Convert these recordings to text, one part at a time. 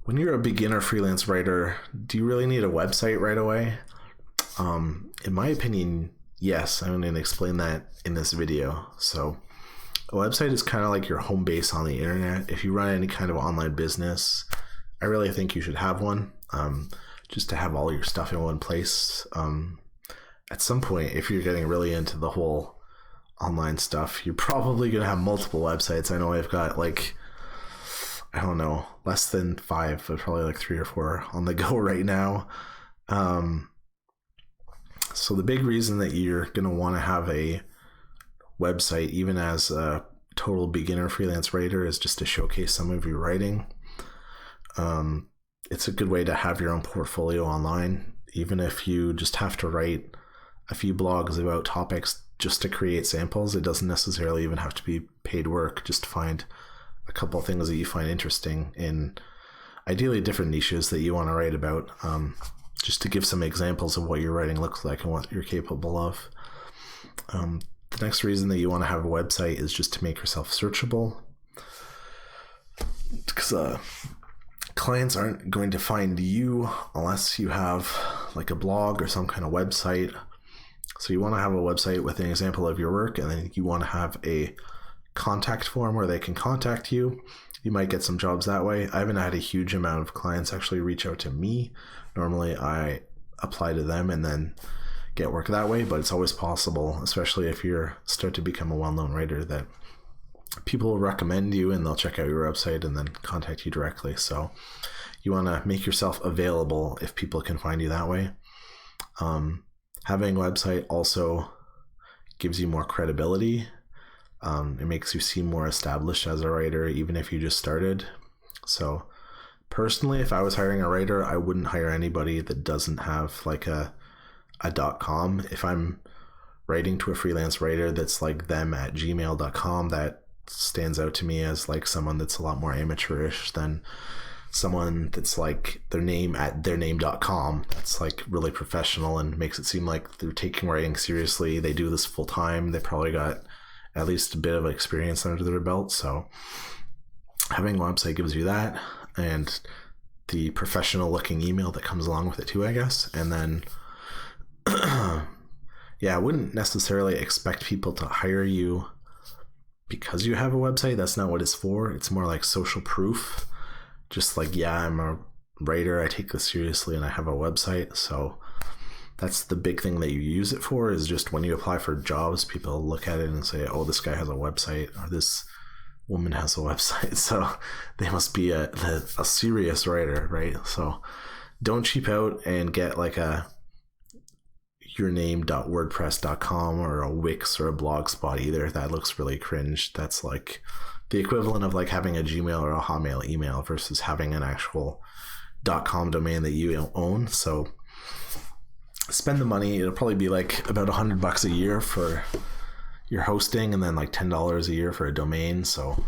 When you're a beginner freelance writer, do you really need a website right away? In my opinion, yes. I'm going to explain that in this video. So a website is kind of like your home base on the internet. If you run any kind of online business, I really think you should have one, just to have all your stuff in one place. At some point, if you're getting really into the whole online stuff, you're probably going to have multiple websites. I know I've got less than 5, but probably like 3 or 4 on the go right now. So the big reason that you're going to want to have a website, even as a total beginner freelance writer, is just to showcase some of your writing. It's a good way to have your own portfolio online, even if you just have to write a few blogs about topics just to create samples. It doesn't necessarily even have to be paid work, just to find a couple of things that you find interesting in ideally different niches that you want to write about, just to give some examples of what your writing looks like and what you're capable of. The next reason that you want to have a website is just to make yourself searchable, because clients aren't going to find you unless you have like a blog or some kind of website. So you want to have a website with an example of your work, and then you want to have a contact form where they can contact you. You might get some jobs that way. I haven't had a huge amount of clients actually reach out to me. Normally I apply to them and then get work that way, but it's always possible, especially if you start to become a well-known writer, that people will recommend you and they'll check out your website and then contact you directly. So you want to make yourself available if people can find you that way. Having a website also gives you more credibility. It makes you seem more established as a writer, even if you just started. So personally, if I was hiring a writer, I wouldn't hire anybody that doesn't have like a .com. If I'm writing to a freelance writer that's like them at gmail.com, that stands out to me as like someone that's a lot more amateurish than someone that's like their name at theirname.com. That's like really professional and makes it seem like they're taking writing seriously. They do this full time. They probably got at least a bit of experience under their belt. So having a website gives you that, and the professional looking email that comes along with it too, I guess. And then yeah, I wouldn't necessarily expect people to hire you because you have a website. That's not what it's for. It's more like social proof. Just like, yeah, I'm a writer, I take this seriously, and I have a website. So that's the big thing that you use it for, is just when you apply for jobs, people look at it and say, oh, this guy has a website, or this woman has a website, so they must be a serious writer, right? So don't cheap out and get like a yourname.wordpress.com or a Wix or a Blogspot either. That looks really cringe. That's like the equivalent of like having a Gmail or a Hotmail email versus having an actual .com domain that you own. So spend the money. It'll probably be like about $100 a year for your hosting, and then like $10 a year for a domain. So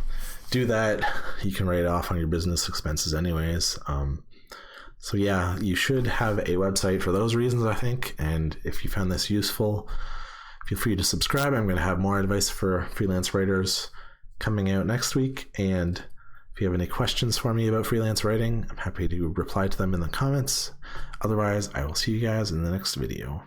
do that. You can write it off on your business expenses anyways. So yeah, you should have a website for those reasons, I think. And if you found this useful, feel free to subscribe. I'm going to have more advice for freelance writers coming out next week. And if you have any questions for me about freelance writing, I'm happy to reply to them in the comments. Otherwise, I will see you guys in the next video.